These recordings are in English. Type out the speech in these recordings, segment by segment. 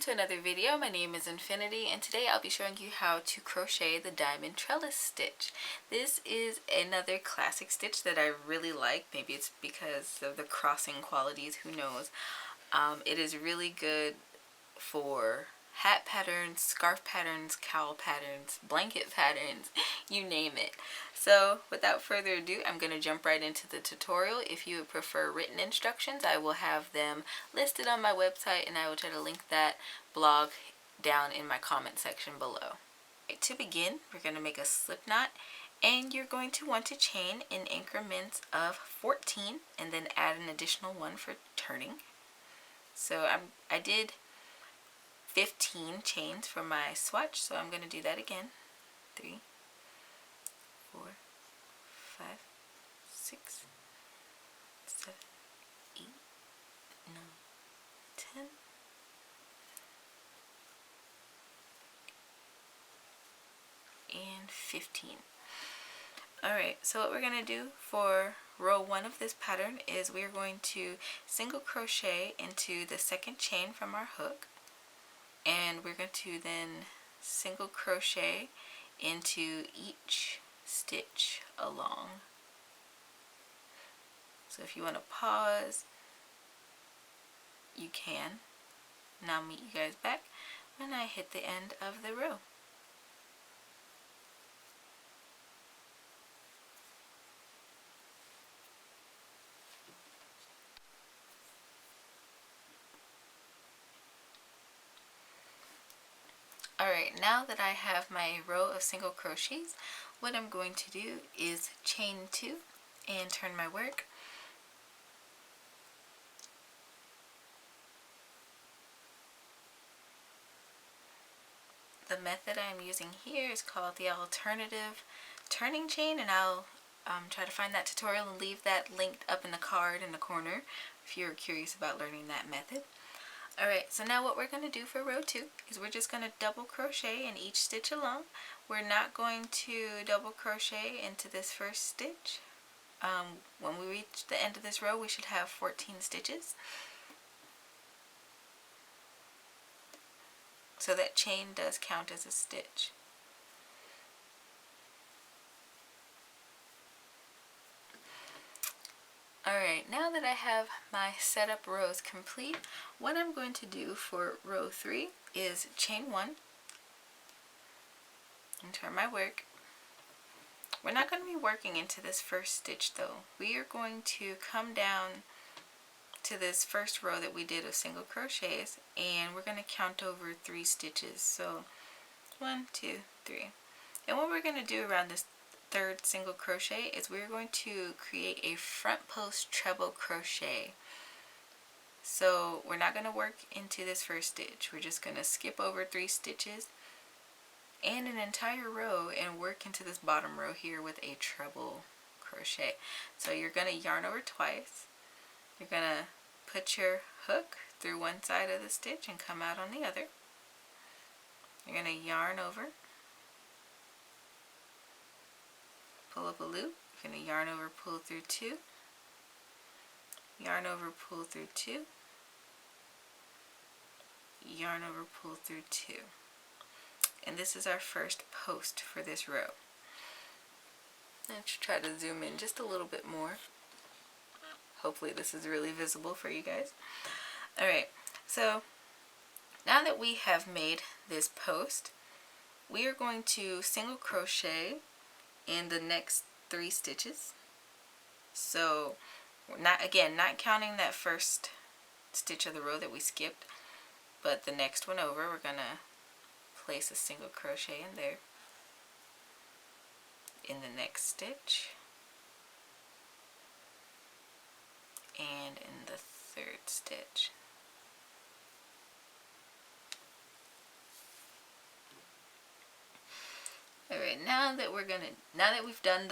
to another video. My name is Infiniti, and today I'll be showing you how to crochet the diamond trellis stitch. This is another classic stitch that I really like. Maybe it's because of the crossing qualities, who knows. It is really good for hat patterns, scarf patterns, cowl patterns, blanket patterns, you name it. So without further ado, I'm going to jump right into the tutorial. If you would prefer written instructions, I will have them listed on my website, and I will try to link that blog down in my comment section below. To begin, we're going to make a slip knot, and you're going to want to chain in increments of 14 and then add an additional one for turning. So I did 15 chains for my swatch, so I'm going to do that again. 3, 4, 5, 6, 7, 8, 9, 10, and 15. Alright, so what we're going to do for row 1 of this pattern is we're going to single crochet into the second chain from our hook, and we're going to then single crochet into each stitch along. So if you want to pause, you can. And I'll meet you guys back when I hit the end of the row. Alright, now that I have my row of single crochets, what I'm going to do is chain 2 and turn my work. The method I'm using here is called the alternative turning chain, and I'll try to find that tutorial and leave that linked up in the card in the corner if you're curious about learning that method. Alright, so now what we're going to do for row 2 is we're just going to double crochet in each stitch along. We're not going to double crochet into this first stitch. When we reach the end of this row, we should have 14 stitches. So that chain does count as a stitch. Alright, now that I have my setup rows complete, what I'm going to do for row 3 is chain 1 and turn my work. We're not going to be working into this first stitch though. We are going to come down to this first row that we did of single crochets, and we're going to count over 3 stitches. So 1, 2, 3. And what we're going to do around this third single crochet is we're going to create a front post treble crochet. So we're not going to work into this first stitch. We're just going to skip over 3 stitches and an entire row and work into this bottom row here with a treble crochet. So you're going to yarn over twice. You're going to put your hook through one side of the stitch and come out on the other. You're going to yarn over, pull up a loop. You're going to yarn over, pull through 2, yarn over, pull through 2, yarn over, pull through 2. And this is our first post for this row. Let's try to zoom in just a little bit more. Hopefully this is really visible for you guys. Alright, so now that we have made this post, we are going to single crochet in the next 3 stitches. So we're not counting that first stitch of the row that we skipped, but the next one over, we're going to place a single crochet in there, in the next stitch, and in the third stitch. Alright, now that we've done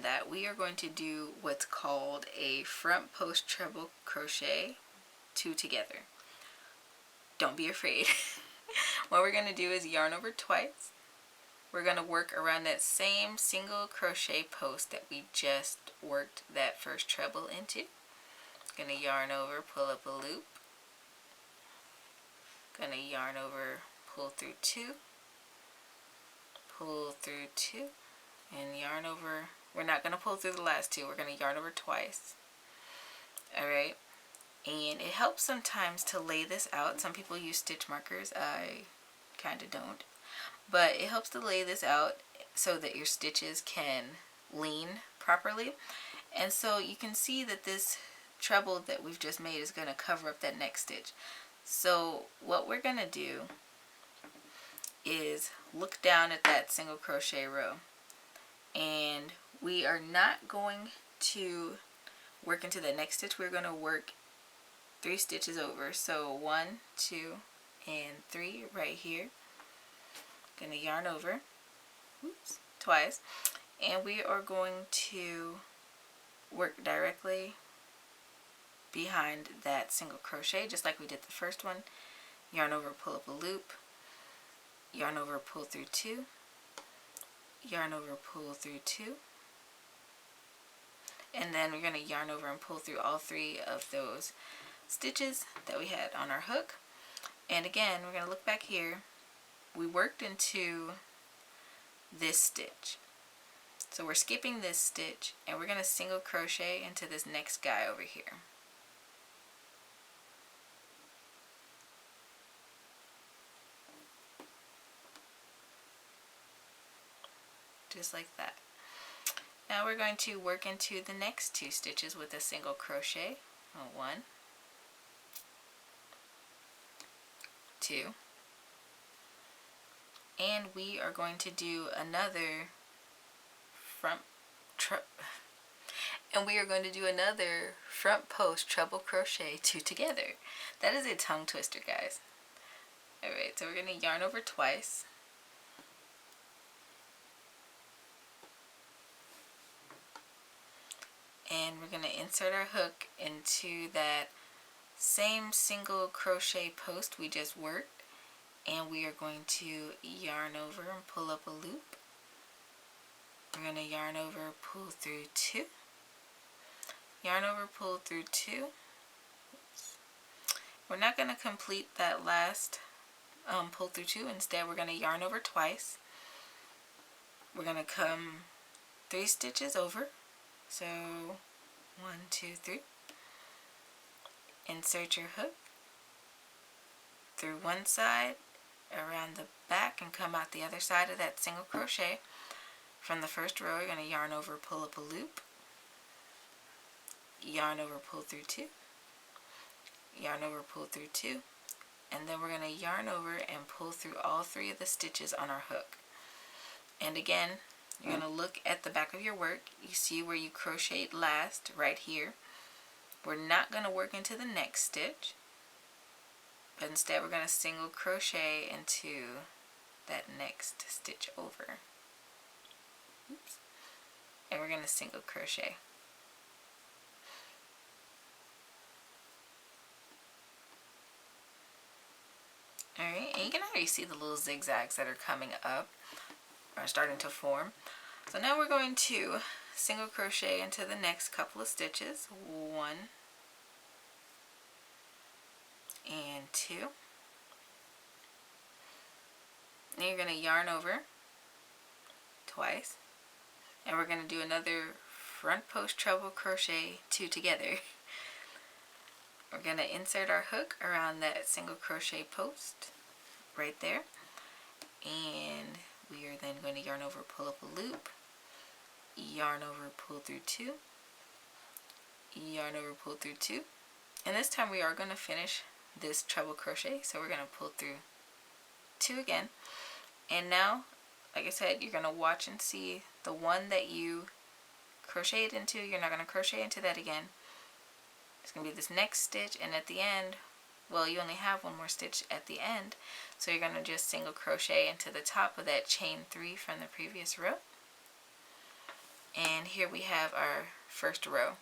that, we are going to do what's called a front post treble crochet 2 together. Don't be afraid. What we're going to do is yarn over twice. We're going to work around that same single crochet post that we just worked that first treble into. Gonna yarn over, pull up a loop. Gonna yarn over, pull through 2, pull through 2, and yarn over. We're not gonna pull through the last 2, we're gonna yarn over twice. Alright, and it helps sometimes to lay this out. Some people use stitch markers, I kinda don't. But it helps to lay this out so that your stitches can lean properly. And so you can see that this treble that we've just made is going to cover up that next stitch. So what we're going to do is look down at that single crochet row, and we are not going to work into the next stitch. We're going to work 3 stitches over. So 1, 2, and 3 right here. Going to yarn over, oops, twice, and we are going to work directly behind that single crochet just like we did the first one. Yarn over, pull up a loop, yarn over, pull through 2, yarn over, pull through 2, and then we're going to yarn over and pull through all 3 of those stitches that we had on our hook. And again, we're going to look back here. We worked into this stitch, so we're skipping this stitch and we're going to single crochet into this next guy over here. Just like that. Now we're going to work into the next 2 stitches with a single crochet. 1, 2, and we are going to do another front post treble crochet 2 together. That is a tongue twister, guys. Alright, so we're going to yarn over twice. And we're going to insert our hook into that same single crochet post we just worked. And we are going to yarn over and pull up a loop. We're going to yarn over, pull through 2. Yarn over, pull through 2. Oops. We're not going to complete that last pull through 2. Instead, we're going to yarn over twice. We're going to come 3 stitches over. So 1, 2, 3. Insert your hook through one side, around the back, and come out the other side of that single crochet. From the first row, you're going to yarn over, pull up a loop, yarn over, pull through 2, yarn over, pull through 2, and then we're going to yarn over and pull through all 3 of the stitches on our hook. And again, you're going to look at the back of your work. You see where you crocheted last, right here. We're not going to work into the next stitch, but instead we're going to single crochet into that next stitch over. Oops. And we're going to single crochet. Alright, and you can already see the little zigzags that are coming up, are starting to form. So now we're going to single crochet into the next couple of stitches. 1 and 2. Then you're going to yarn over twice, and we're going to do another front post treble crochet 2 together. We're going to insert our hook around that single crochet post right there, and we are then going to yarn over, pull up a loop, yarn over, pull through 2, yarn over, pull through 2, and this time we are going to finish this treble crochet, so we're going to pull through 2 again. And now, like I said, you're going to watch and see the one that you crocheted into, you're not going to crochet into that again. It's going to be this next stitch, and at the end, well, you only have one more stitch at the end, so you're going to just single crochet into the top of that chain 3 from the previous row. And here we have our first row.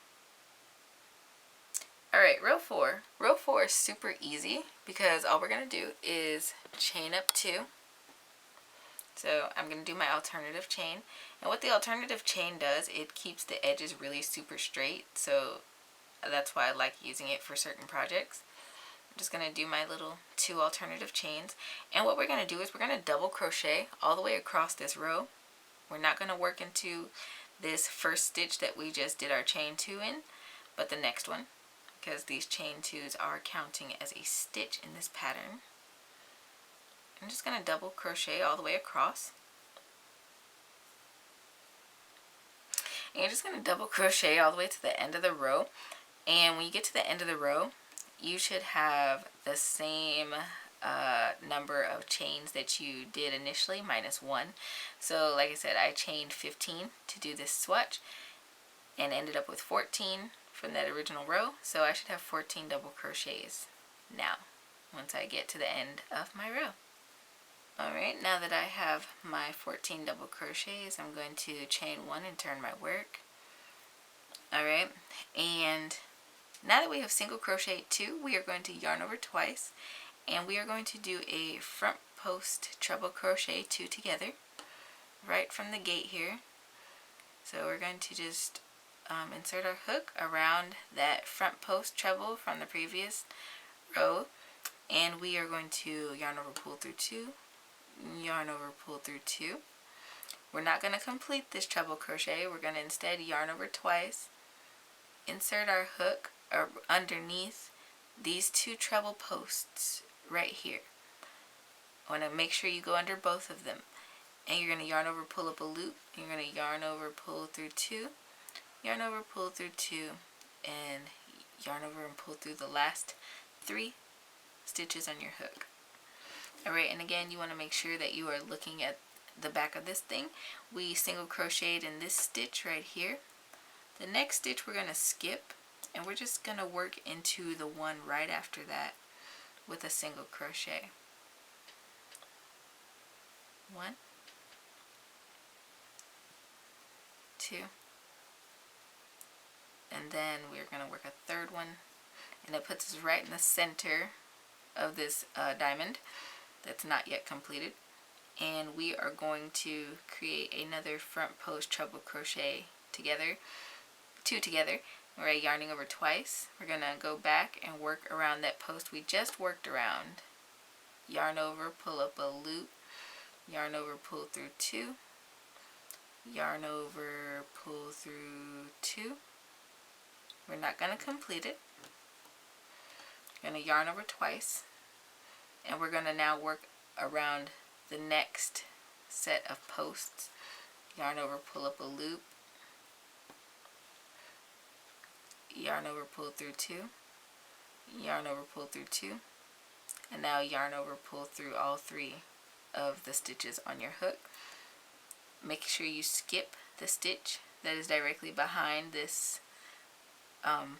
Alright, row 4. Row 4 is super easy because all we're going to do is chain up 2. So I'm going to do my alternative chain. And what the alternative chain does, it keeps the edges really super straight. So That's why I like using it for certain projects. I'm just going to do my little 2 alternative chains. And what we're going to do is we're going to double crochet all the way across this row. We're not going to work into this first stitch that we just did our chain 2 in, but the next one, because these chain 2s are counting as a stitch in this pattern. I'm just going to double crochet all the way across. And you're just going to double crochet all the way to the end of the row. And when you get to the end of the row, you should have the same number of chains that you did initially, -1. So like I said, I chained 15 to do this swatch and ended up with 14 from that original row. So I should have 14 double crochets now once I get to the end of my row. Alright, now that I have my 14 double crochets, I'm going to chain 1 and turn my work. Alright, and now that we have single crochet 2, we are going to yarn over twice, and we are going to do a front post treble crochet 2 together right from the gate here. So we're going to just insert our hook around that front post treble from the previous row, and we are going to yarn over, pull through 2, yarn over, pull through 2. We're not going to complete this treble crochet. We're going to instead yarn over twice, insert our hook underneath these 2 treble posts right here. I want to make sure you go under both of them, and you're going to yarn over, pull up a loop. You're going to yarn over, pull through 2, yarn over, pull through 2, and yarn over and pull through the last 3 stitches on your hook. Alright, and again, you want to make sure that you are looking at the back of this thing. We single crocheted in this stitch right here. The next stitch we're going to skip, and we're just going to work into the one right after that with a single crochet. 1, 2, and then we're going to work a third one, and it puts us right in the center of this diamond that's not yet completed. And we are going to create another front post treble crochet together, 2 together. We're yarning over twice. We're going to go back and work around that post we just worked around. Yarn over, pull up a loop, yarn over, pull through 2, yarn over, pull through 2. We're not going to complete it. We're going to yarn over twice, and we're going to now work around the next set of posts. Yarn over, pull up a loop, yarn over, pull through 2, yarn over, pull through 2, and now yarn over, pull through all 3 of the stitches on your hook. Make sure you skip the stitch that is directly behind this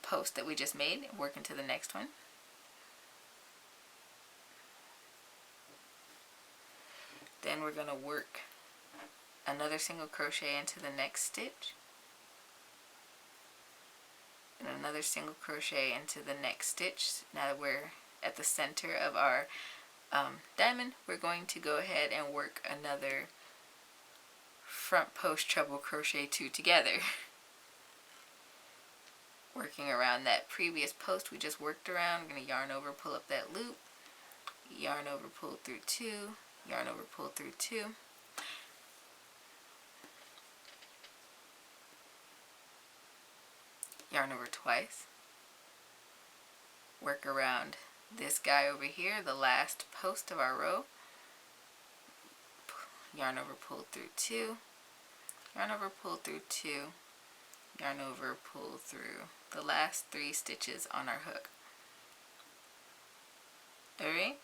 post that we just made and work into the next one. Then we're going to work another single crochet into the next stitch, and another single crochet into the next stitch. Now that we're at the center of our diamond, we're going to go ahead and work another front post treble crochet 2 together. Working around that previous post we just worked around, we're going to yarn over, pull up that loop, yarn over, pull through 2, yarn over, pull through 2, yarn over twice, work around this guy over here, the last post of our row, yarn over, pull through 2, yarn over, pull through 2, yarn over, pull through the last 3 stitches on our hook. Alright,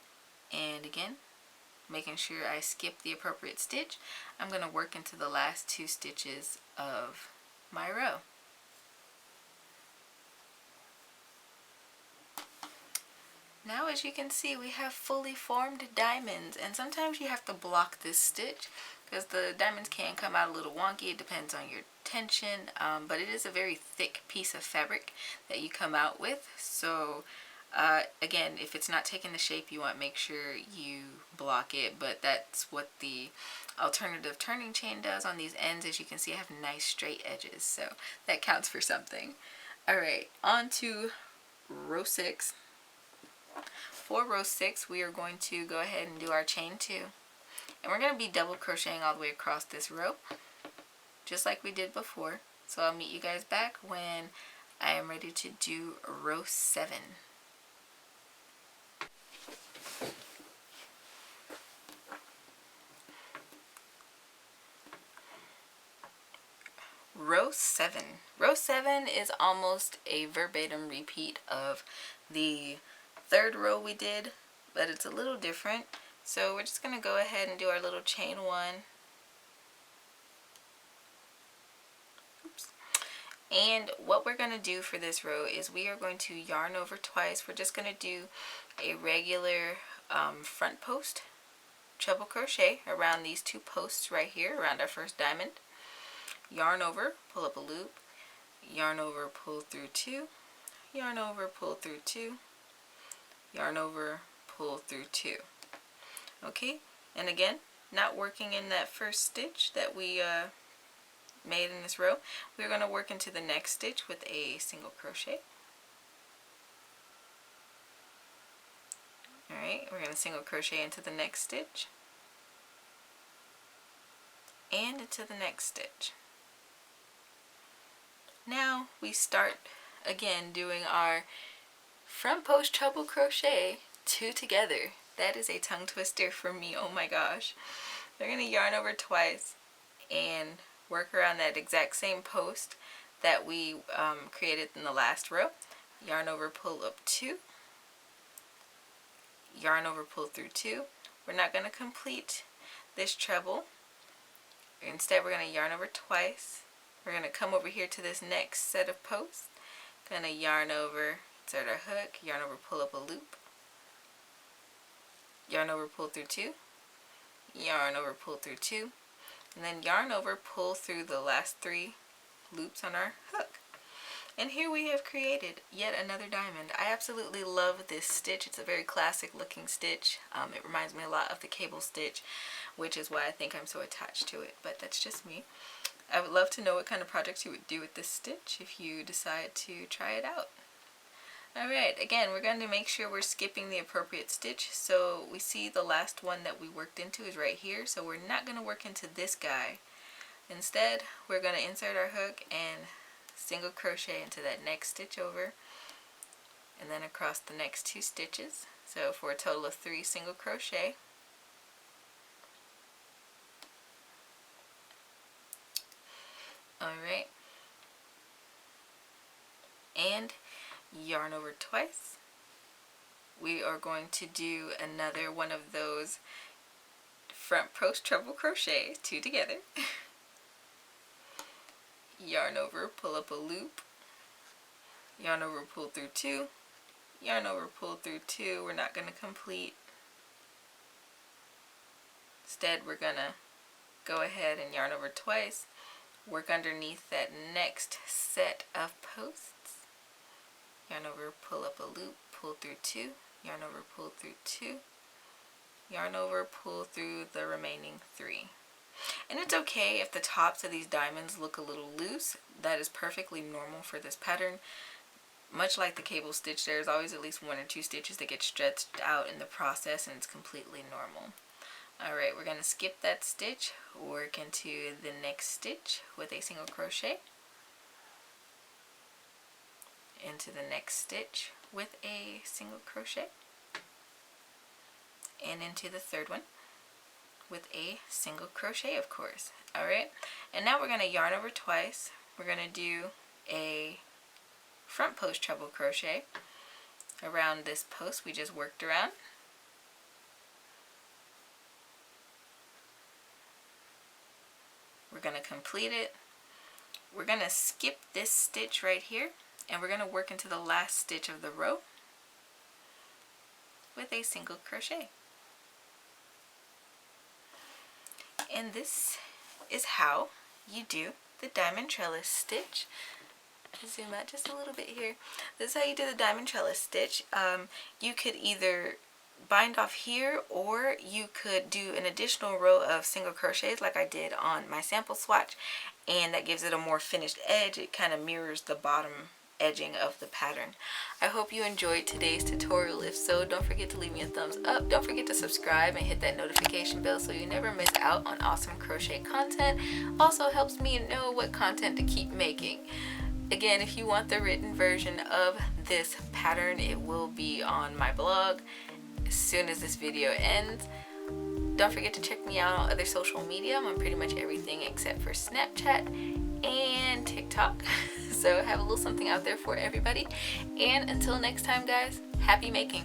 and again, making sure I skip the appropriate stitch, I'm going to work into the last 2 stitches of my row. Now, as you can see, we have fully formed diamonds, and sometimes you have to block this stitch because the diamonds can come out a little wonky. It depends on your tension, but it is a very thick piece of fabric that you come out with. So again, if it's not taking the shape you want, make sure you block it, but that's what the alternative turning chain does on these ends. As you can see, I have nice straight edges, so that counts for something. Alright, on to row 6. For row 6, we are going to go ahead and do our chain 2. And we're going to be double crocheting all the way across this row, just like we did before. So I'll meet you guys back when I am ready to do row 7. Row 7. Row 7 is almost a verbatim repeat of the 3rd row we did, but it's a little different. So we're just going to go ahead and do our little chain 1. Oops. And what we're going to do for this row is we are going to yarn over twice. We're just going to do a regular front post treble crochet around these 2 posts right here, around our first diamond. Yarn over, pull up a loop, yarn over, pull through 2, yarn over, pull through 2, yarn over, pull through 2. Okay, and again, not working in that first stitch that we made in this row, we're going to work into the next stitch with a single crochet. Alright, we're going to single crochet into the next stitch and into the next stitch. Now we start again doing our front post treble crochet 2 together. That is a tongue twister for me, oh my gosh. We're going to yarn over twice and work around that exact same post that we created in the last row. Yarn over, pull up 2, yarn over, pull through 2. We're not going to complete this treble. Instead, we're going to yarn over twice. We're going to come over here to this next set of posts. Going to yarn over, insert our hook, yarn over, pull up a loop, yarn over, pull through 2, yarn over, pull through 2, and then yarn over, pull through the last 3 loops on our hook. And here we have created yet another diamond. I absolutely love this stitch. It's a very classic looking stitch. It reminds me a lot of the cable stitch, which is why I think I'm so attached to it, but that's just me. I would love to know what kind of projects you would do with this stitch if you decide to try it out. Alright, again, we're going to make sure we're skipping the appropriate stitch. So we see the last one that we worked into is right here, so we're not going to work into this guy. Instead, we're going to insert our hook and single crochet into that next stitch over, and then across the next 2 stitches. So for a total of 3 single crochet. Alright, and yarn over twice. We are going to do another one of those front post treble crochet 2 together. Yarn over, pull up a loop, yarn over, pull through 2, yarn over, pull through 2. We're not going to complete. Instead, we're going to go ahead and yarn over twice. Work underneath that next set of posts. Yarn over, pull up a loop, pull through 2, yarn over, pull through 2, yarn over, pull through the remaining 3. And it's okay if the tops of these diamonds look a little loose. That is perfectly normal for this pattern. Much like the cable stitch, there's always at least 1 or 2 stitches that get stretched out in the process, and it's completely normal. Alright, we're going to skip that stitch, work into the next stitch with a single crochet, into the next stitch with a single crochet, and into the 3rd one with a single crochet, of course. Alright, and now we're going to yarn over twice. We're going to do a front post treble crochet around this post we just worked around. We're going to complete it. We're going to skip this stitch right here, and we're going to work into the last stitch of the row with a single crochet. And this is how you do the diamond trellis stitch. I'll zoom out just a little bit here. This is how you do the diamond trellis stitch. You could either bind off here, or you could do an additional row of single crochets like I did on my sample swatch, and that gives it a more finished edge. It kind of mirrors the bottom edging of the pattern. I hope you enjoyed today's tutorial. If so, don't forget to leave me a thumbs up. Don't forget to subscribe and hit that notification bell so you never miss out on awesome crochet content. Also helps me know what content to keep making. Again, if you want the written version of this pattern, it will be on my blog as soon as this video ends. Don't forget to check me out on other social media. I'm on pretty much everything except for Snapchat and TikTok. So have a little something out there for everybody. And until next time, guys, happy making.